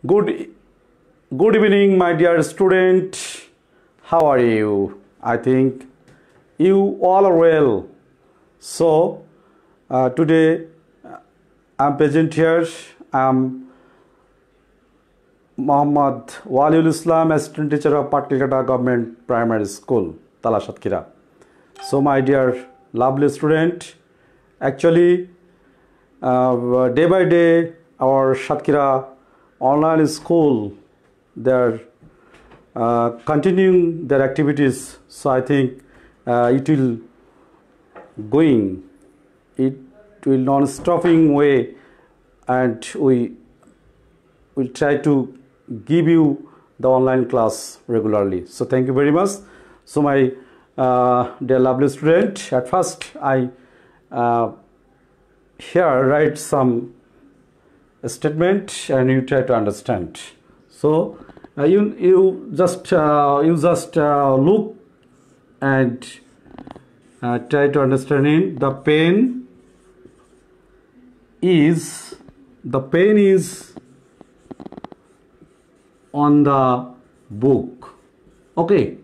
Good, good evening, my dear student. How are you? I think you all are well. So, today I'm present here. I'm Muhammad Waliul Islam, assistant teacher of Patlekata Government Primary School, Tala Satkira. So, my dear lovely student, actually, day by day, our Satkira online school, they're continuing their activities. So I think it will non-stopping way, and we will try to give you the online class regularly. So thank you very much. So my dear lovely student, at first I here write some statement and you try to understand. So you just look and try to understand it. The pen is on the book. Okay,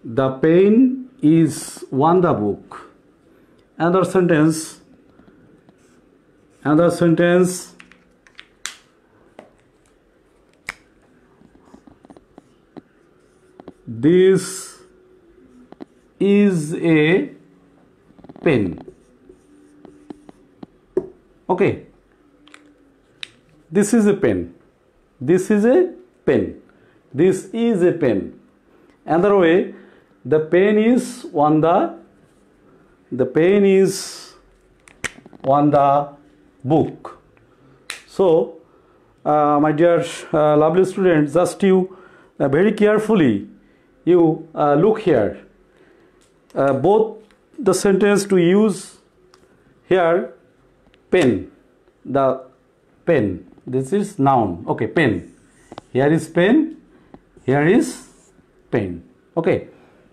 the pen is on the book. Another sentence. This is a pen. Okay. This is a pen. This is a pen. This is a pen. Another way, the pen is on the book. So, my dear lovely students, just you very carefully you look here. Both the sentence to use here, pen, the pen. This is noun. Okay, pen. Here is pen. Here is pen. Okay,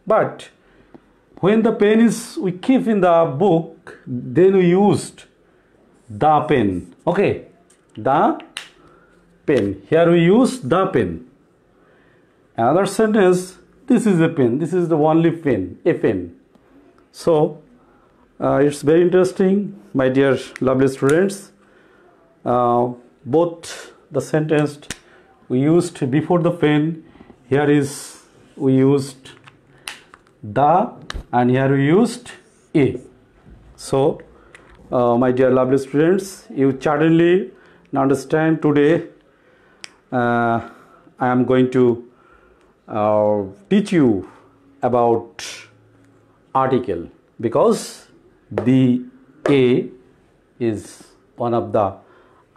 but when the pen is we keep in the book, then we used the pen. Okay, the pen. Here we use the pen. Another sentence, this is a pen. This is the only pen, a pen. So it's very interesting, my dear lovely students. Both the sentence we used before the pen, here is we used the, and here we used a. So my dear lovely students, you certainly understand today I am going to teach you about article, because the a is one of the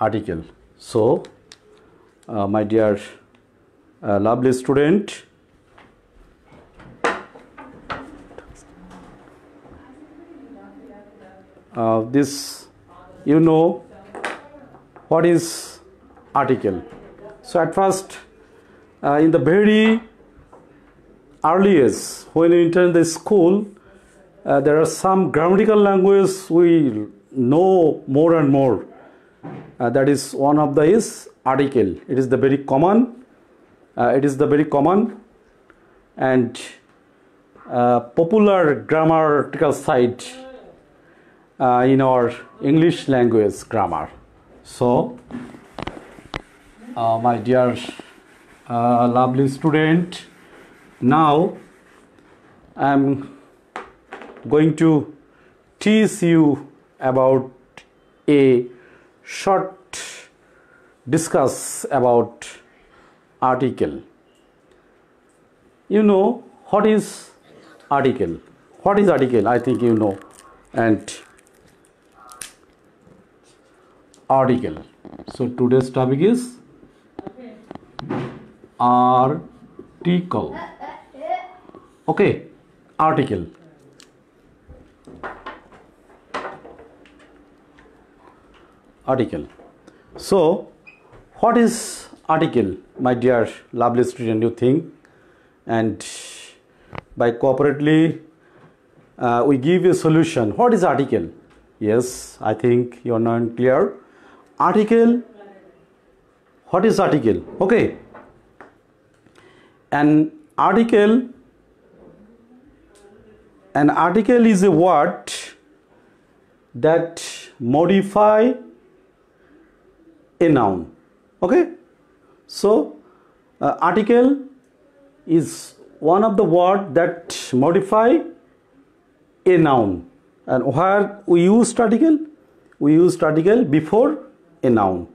article. So my dear lovely student, this, you know what is article. So at first, in the very earliest, when you enter the school, there are some grammatical language we know more and more. That is one of the is article. It is the very common. And popular grammatical side in our English language grammar. So, my dear lovely student, now I am going to teach you about a short discuss about article. You know what is article? What is article? I think you know. And article. So today's topic is article. Okay, article. Article. So what is article, my dear lovely student, you think? And by cooperatively we give you a solution. What is article? Yes, I think you are not clear. Article what is article? Okay, an article is a word that modify a noun. Okay, so article is one of the word that modify a noun. And where we used article? We used article before a noun.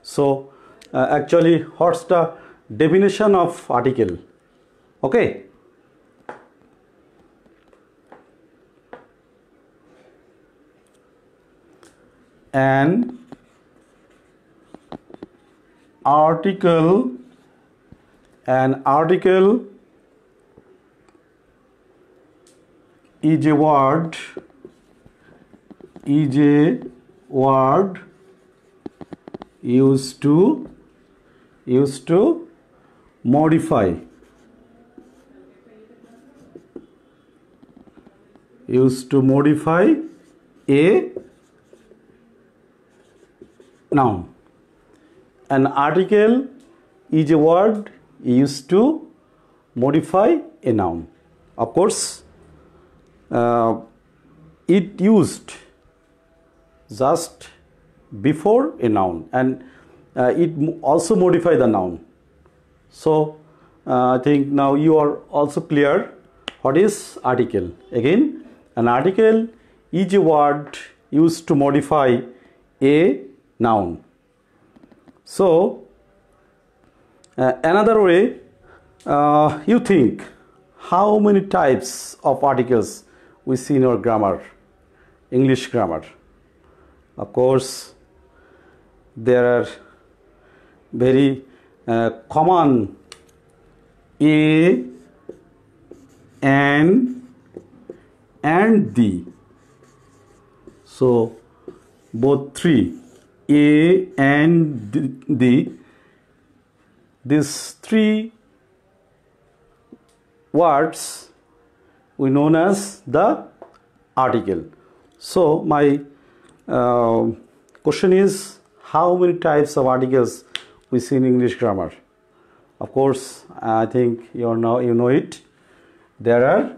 So actually, what's the definition of article? Okay. An article is a word used to modify a noun. An article is a word used to modify a noun. Of course, it used just before a noun, and it also modify the noun. So I think now you are also clear what is article. Again, an article is a word used to modify a noun. So another way, you think how many types of articles we see in our grammar, English grammar? Of course, there are very common a, an, and the. So both three, a and the, these three words we known as the article. So my question is, how many types of articles we see in English grammar? Of course, I think you know it. There are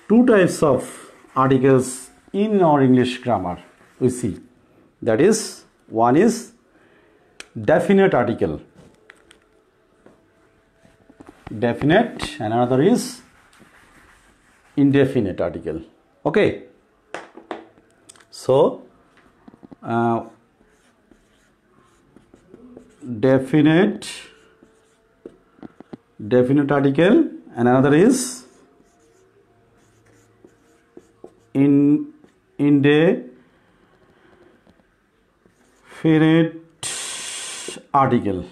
two types of articles in our English grammar we see. That is, one is definite article, definite, and another is indefinite article. Okay, so definite article, and another is indefinite article.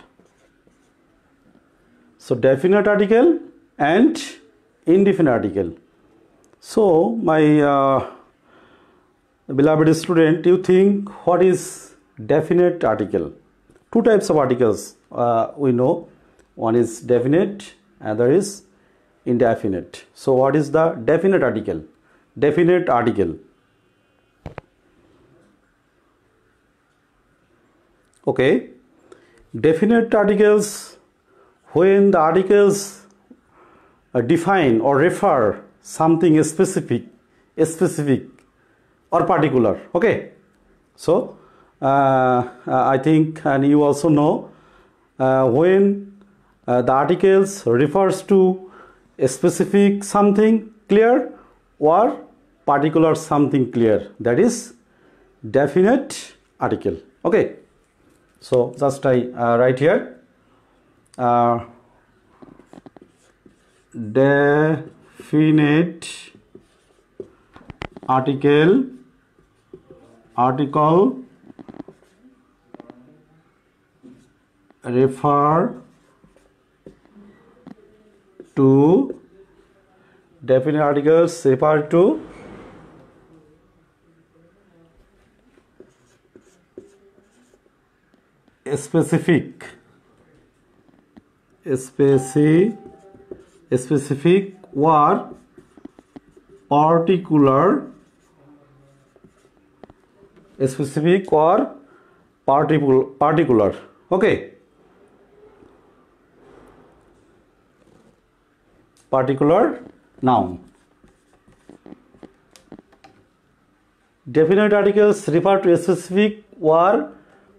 So definite article and indefinite article. So my beloved student, you think what is definite article? Two types of articles we know. One is definite, other is indefinite. So what is the definite article? Definite article. Okay, definite articles, when the articles define or refer something specific or particular. Okay, so I think, and you also know, when the articles refers to a specific something clear or particular something clear, that is definite article. Okay, so just I write here definite article refer to, definite articles refer to a specific or particular, particular. Okay, particular noun. Definite articles refer to a specific or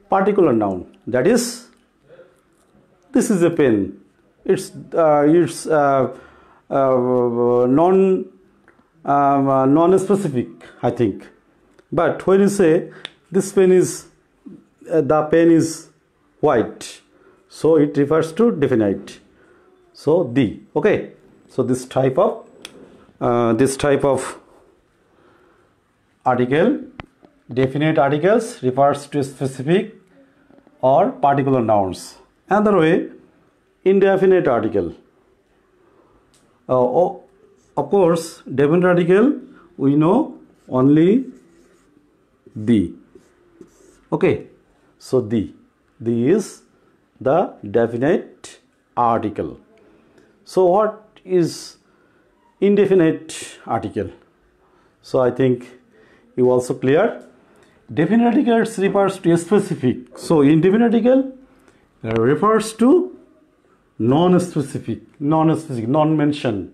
particular noun. That is, this is a pen. It's non-specific, I think. But when you say this pen is the pen is white, so it refers to definite. So the, okay. So this type of article, definite articles, refers to specific or particular nouns. Another way, indefinite article. Of course, definite article we know only the. Okay, so the is the definite article. So what is indefinite article? So I think you also clear. Definite articles refers to a specific. So indefinite article refers to non-specific, non-mentioned,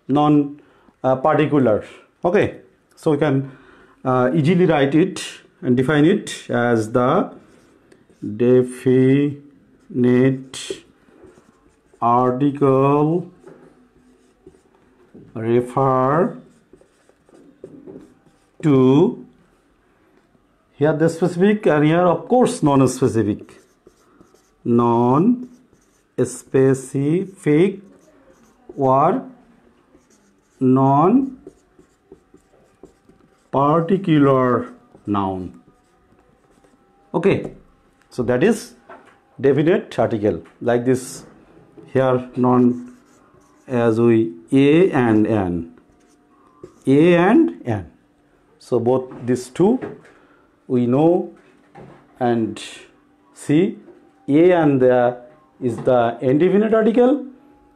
non-particular. Okay, so we can easily write it and define it as the definite article refer to, here the specific and here of course non-specific or non-particular noun. Okay, so that is definite article. Like this here, known as we A and N. So both these two we know and see. A and the is the indefinite article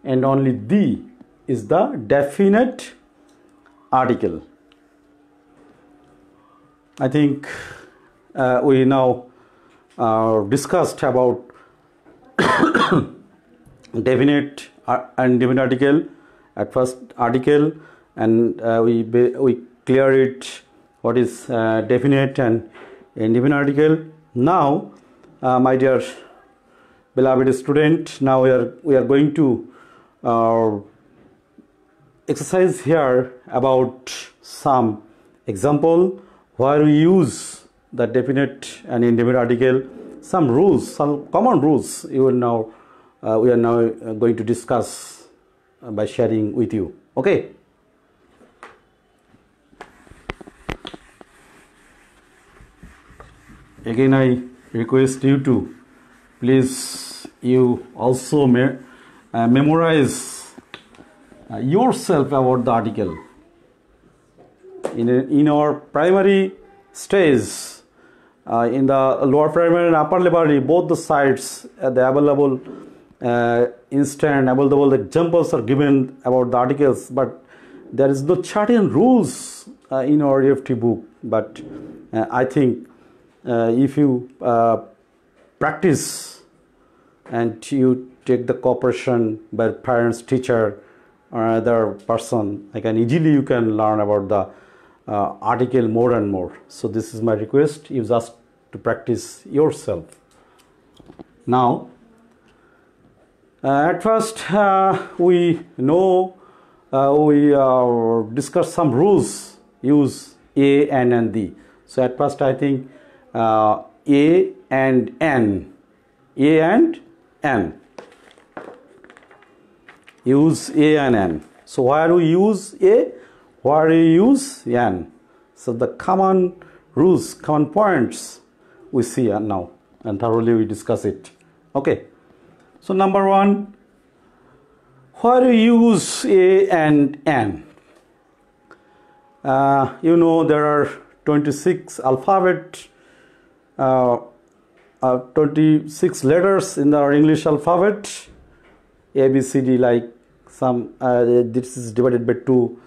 and only the is the definite article. I think we now discussed about definite and indefinite article. At first article, and we clear it what is definite and indefinite article. Now my dear beloved student, now we are going to exercise here about some example where we use the definite and indefinite article, some rules, some common rules we are now going to discuss by sharing with you. Okay. Again, I request you to please you also memorize yourself about the article. In our primary stage, in the lower primary and upper primary, both the sides, the available available examples are given about the articles, but there is no certain rules in our EFT book. But I think if you practice and you take the cooperation by parents, teacher, or other person, you can learn about the article more and more. So this is my request. You just to practice yourself. Now, at first we know we discuss some rules. Use A, N, and the. So at first I think A and N. A and N. Use A and N. So where we use A, where we use N. So the common rules, common points we see now, and thoroughly we discuss it. Okay. So number one, where we use A and N. You know there are 26 alphabet, 26 letters in our English alphabet. A, B, C, D, like some, this is divided by two,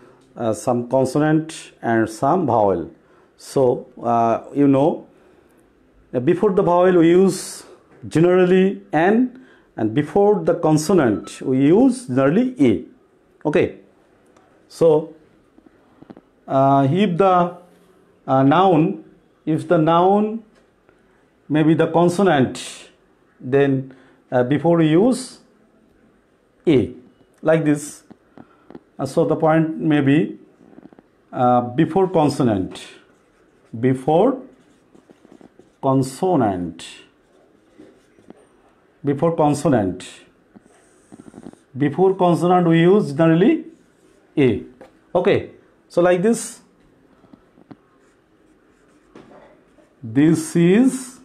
some consonant and some vowel. So, you know, before the vowel we use generally N, and before the consonant we use generally A. Okay, so if the noun, if the noun may be the consonant, then before we use A, like this. So the point may be before consonant, before consonant, before consonant, before consonant we use generally A. Okay, so like this. This is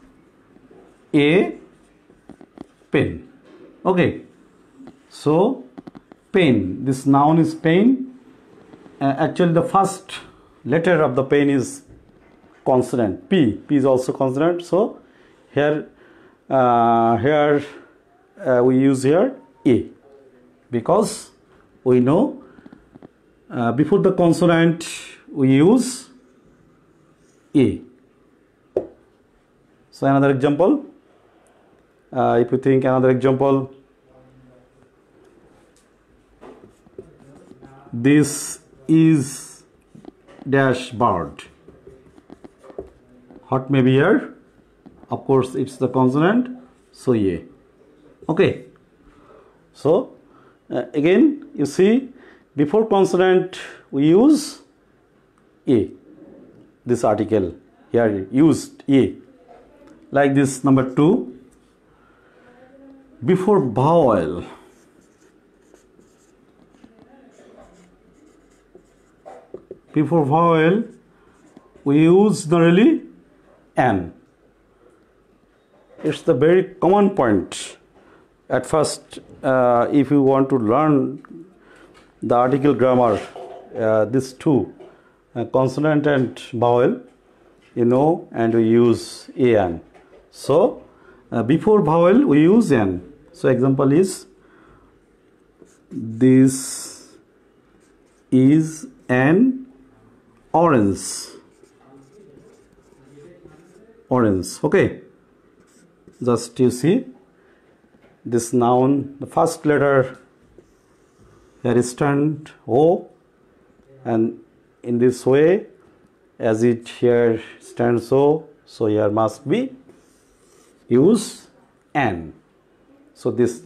a pen. Okay, so pen, this noun is pen. Actually the first letter of the pen is consonant, P. P is also consonant. So here we use here A, because we know before the consonant we use A. So another example, if you think another example, this is dash bird. What may be here? Of course it's the consonant, so A. Okay, so again you see before consonant we use A, this article here used A. Like this, number 2, before vowel, before vowel we use generally N. It's the very common point. At first, if you want to learn the article grammar, these two, consonant and vowel, you know, and we use AN. So before vowel we use N. So example is, this is an orange. Orange. Okay, just you see this noun, the first letter here is turned O, and in this way, as it here stands O, so here must be use N. So this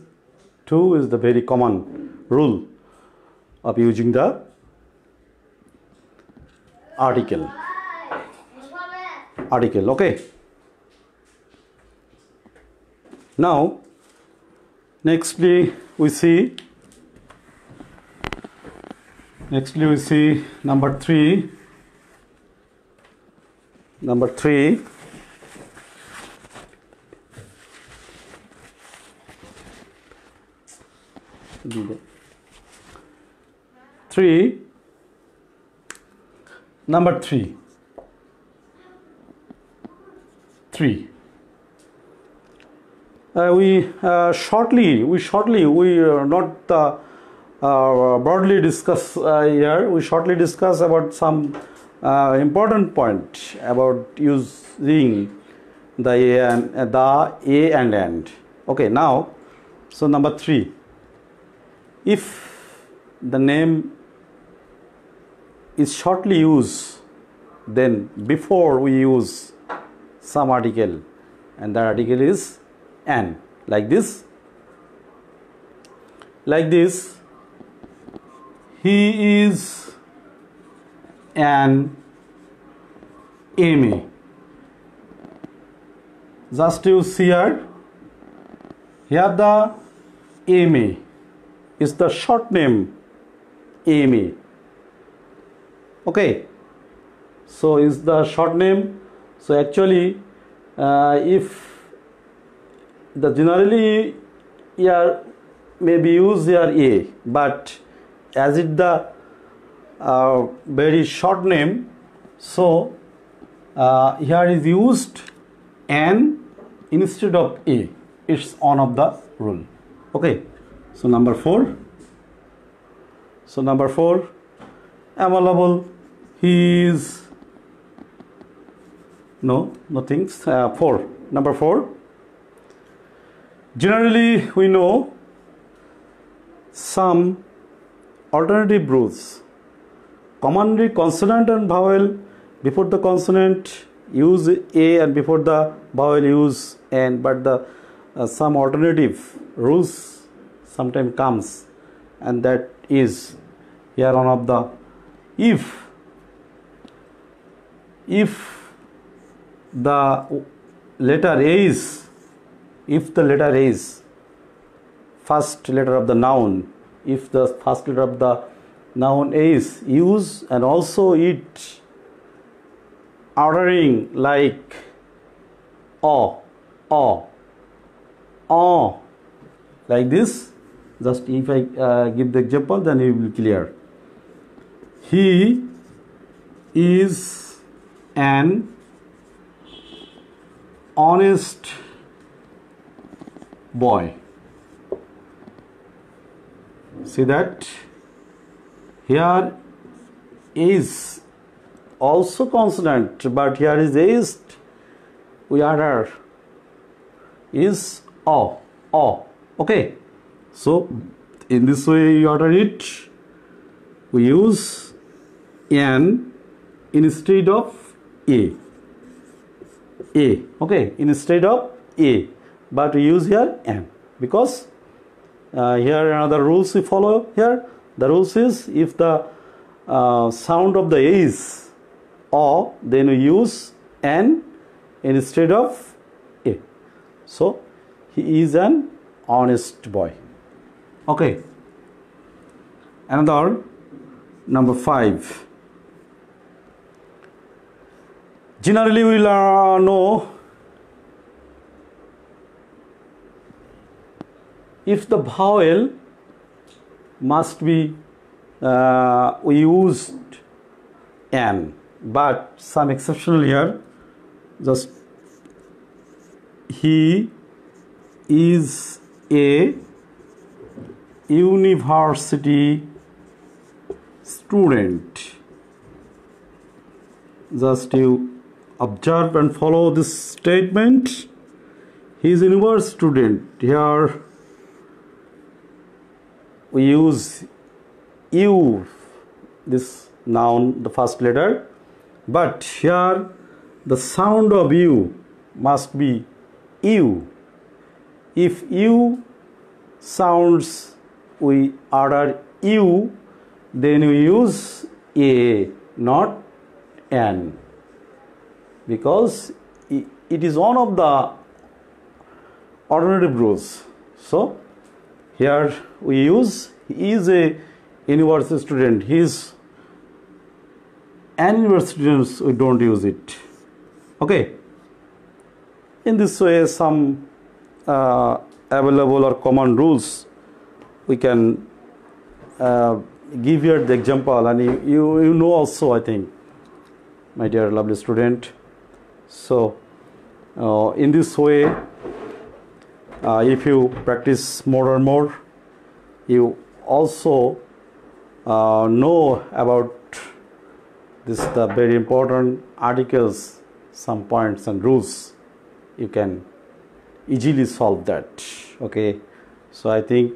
2 is the very common rule of using the article. Okay. Now nextly we see number 3. Number 3, number 3. We not broadly discuss here. We shortly discuss about some important point about using the A and AND. Okay, now, so number 3, if the name is shortly used, then before we use some article, and that article is N, like this. He is an MA. Just you see here the MA is the short name MA. Okay, so is the short name. So actually if the generally here may be used here A, but as it the very short name, so here is used N instead of A. It's one of the rule. Okay, so number 4. Available, he is nothing. 4. Number 4, Generally, we know some alternative rules. Commonly, consonant and vowel, before the consonant use A and before the vowel use N, but the some alternative rules sometimes comes, and that is here one of the if the letter A is, if the letter A is first letter of the noun, if the first letter of the noun is used and also it ordering like o, like this, just if I give the example, then it will be clear. He is an honest boy. See that here is also consonant, but here is we order is o. Okay, so in this way you order it, we use N instead of A. Okay, instead of A, but we use here N because here another rules we follow here. The rules is if the sound of the A is O, then we use N instead of A. So he is an honest boy. Okay. Another number 5. Generally, we will know if the vowel must be we used N, but some exceptional here. Just he is a university student. Just you observe and follow this statement. He is a university student. Here we use U, this noun, the first letter, but here the sound of U must be U. If U sounds, we order U, then we use A, not N, because it is one of the alternative rules. So here we use he is a university student. He is an university student. We don't use it. Okay. In this way, some available or common rules we can give here the example, and you know also, I think, my dear lovely student. So in this way, if you practice more and more, you also know about this the very important articles, some points and rules. You can easily solve that. Okay, so I think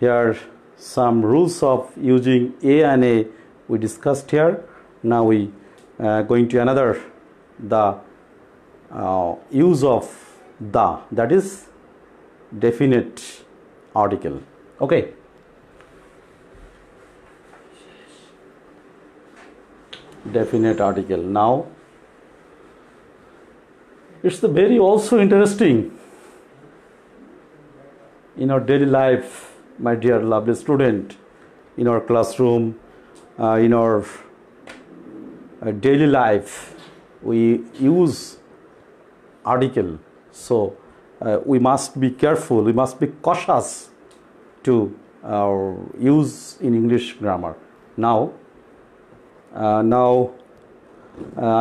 here some rules of using A and A we discussed here. Now we going to another, the use of the, that is definite article. Okay. Definite article. Now it's the very also interesting in our daily life, my dear lovely student, in our classroom, in our daily life, we use article. So we must be careful, we must be cautious to use in English grammar. Now I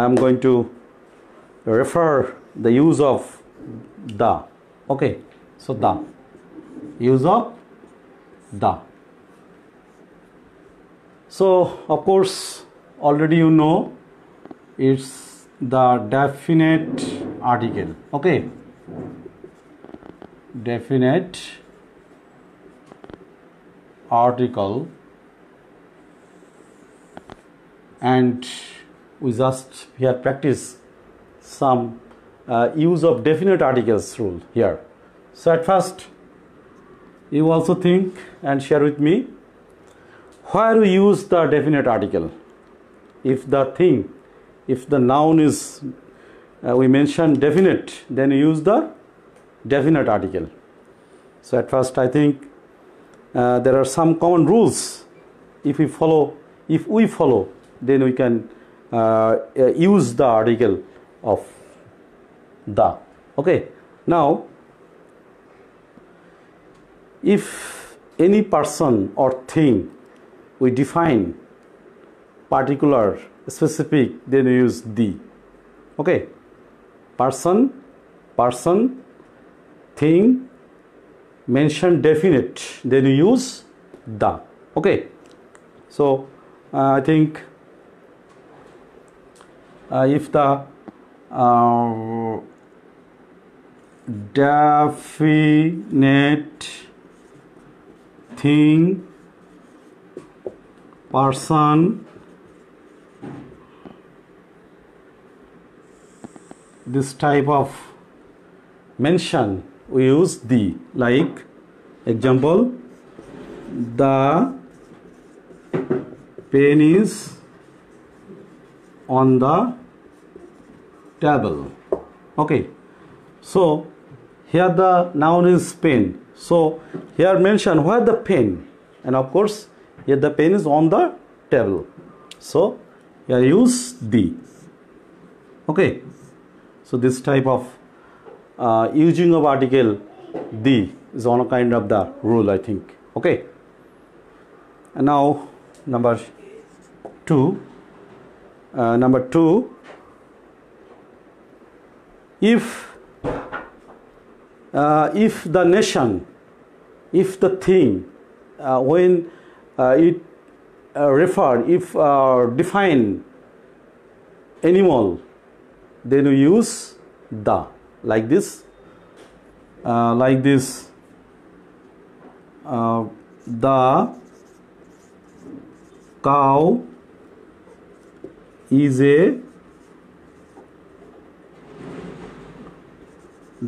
am going to refer the use of the. Okay, so the use of the. So of course already you know it's the definite article. Okay, definite article, and we just here practice some use of definite articles rule here. So at first you also think and share with me where we use the definite article. If the noun is we mention definite, then you use the definite article. So at first I think there are some common rules. If we follow, then we can use the article of the. Okay. Now, if any person or thing we define particular, specific, then we use the. Okay. Person, thing, mention definite, then you use the. Okay. So I think if the definite thing, person, this type of mention, we use the. Like example, the pen is on the table. Okay. So here the noun is pen. So here mention where the pen, and of course here the pen is on the table. So here use the. Okay. So this type of using of article the is one kind of the rule, I think. Okay. And now number two. If the nation, if the thing, when it define animal, then we use the. Like this, the cow is a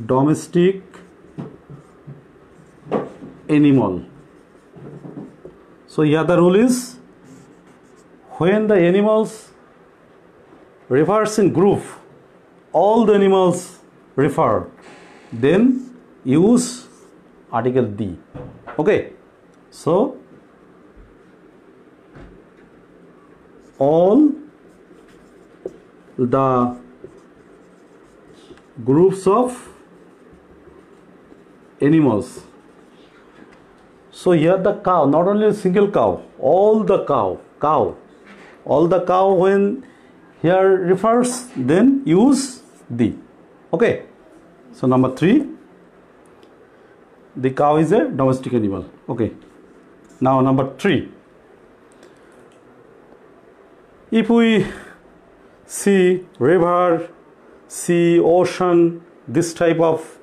domestic animal. So here the rule is, when the animals refers in group, all the animals refer, then use article the. Okay. So all the groups of animals. So here the cow, not only a single cow, all the cow, when here refers, then use the. Okay. So number 3, the cow is a domestic animal. Okay. Now number 3, if we see river, sea, ocean, this type of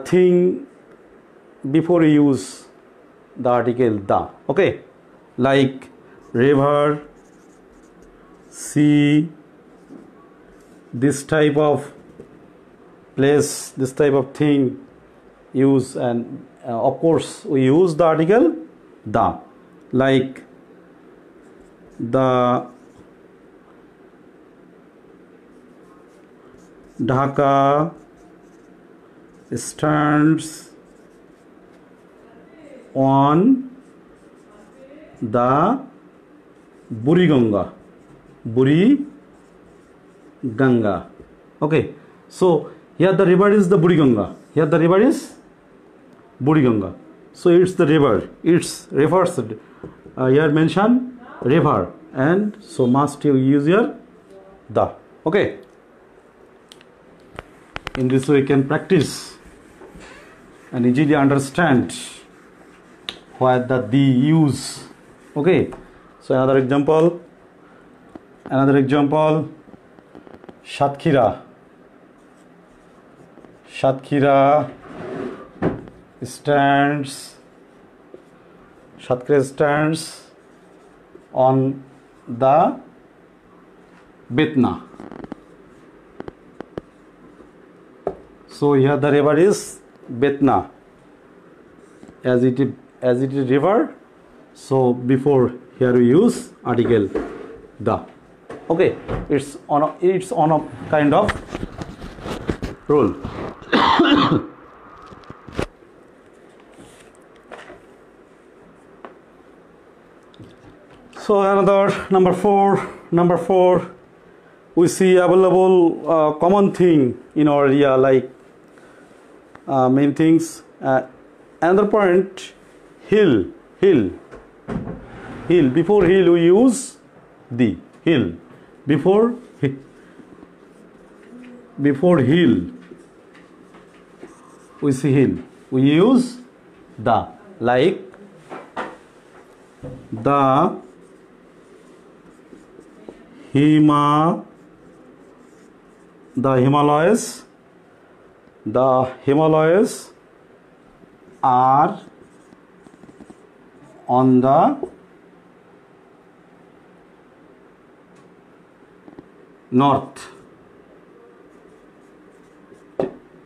thing, before we use the article the. Okay. Like river, sea, this type of place, this type of thing use, and of course we use the article the. Like the Dhaka stands on the Buriganga. Okay. So here the river is the Buriganga. Here the river is Buriganga. So it's the river. It's refers. Here mention river, and so must you use your the. Okay. In this way, you can practice and easily understand what the use. Okay. So another example. Satkira. Satkira stands on the Betna. So here the river is Betna, as it is river. So before here we use article the. Okay, it's on a kind of rule. So another number four, we see available common thing in our area, like main things. Another point, hill. Before hill we use the. Hill. Before hill we see hill, we use the, like the Himalayas are on the north.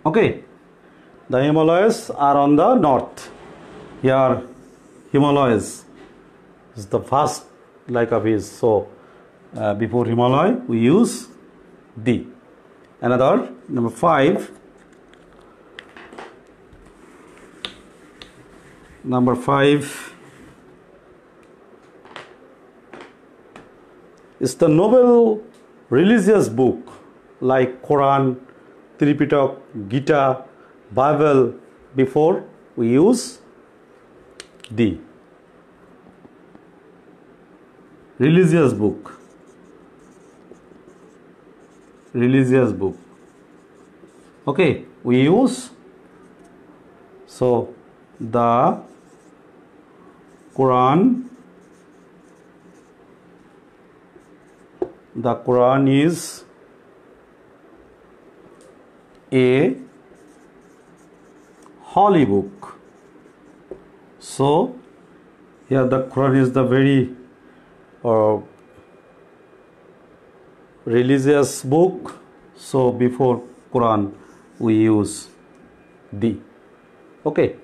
Okay, the Himalayas are on the north. Here Himalayas is the first like of his. So before Himalaya we use the. Another number 5. Number 5 is the noble religious book like Quran, Tripitak, Gita, Bible. Before we use the. Religious book. Okay, we use. So the Quran is a holy book. So here the Quran is the very religious book. So before Quran we use the. Okay.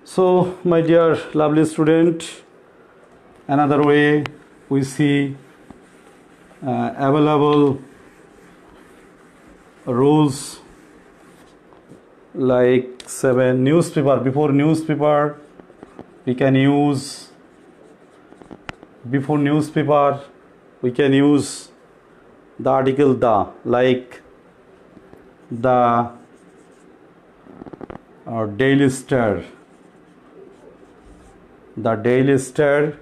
So my dear lovely student, another way we see available rules like 7 newspaper. Before newspaper we can use the article the, like the Daily Star. The Daily Star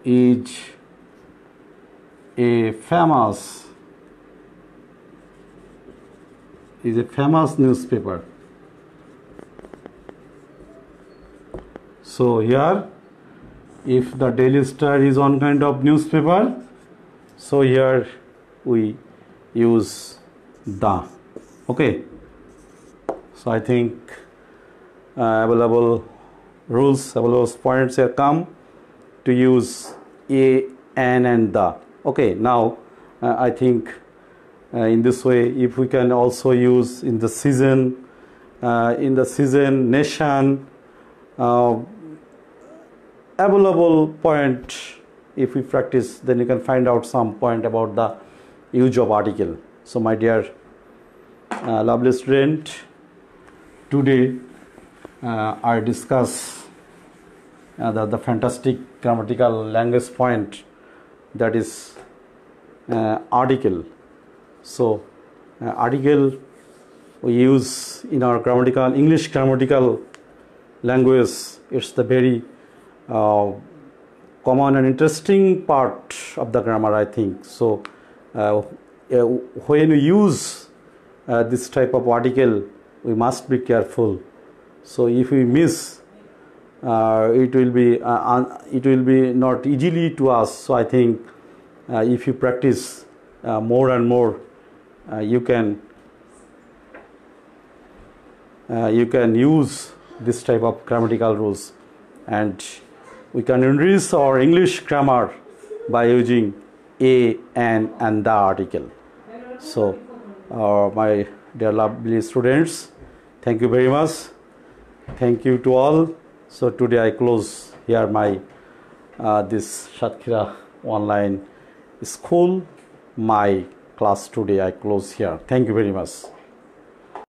is a famous newspaper. So here if the Daily Star is one kind of newspaper, so here we use the. Okay, so I think available rules, available points here come to use a, an and the. Okay, now I think in this way, if we can also use in the season, nation, available point, if we practice, then you can find out some point about the use of article. So my dear lovely student, today I discuss the fantastic grammatical language point, that is article. So article we use in our English grammatical language. It's the very common and interesting part of the grammar, I think. So when we use this type of article, we must be careful. So if we miss it will be not easily to us. So I think if you practice more and more, you can use this type of grammatical rules, and we can enrich our English grammar by using a, an, and the article. So my dear lovely students, thank you very much. Thank you to all. So today I close here my this Satkhira online school, my class today I close here. Thank you very much.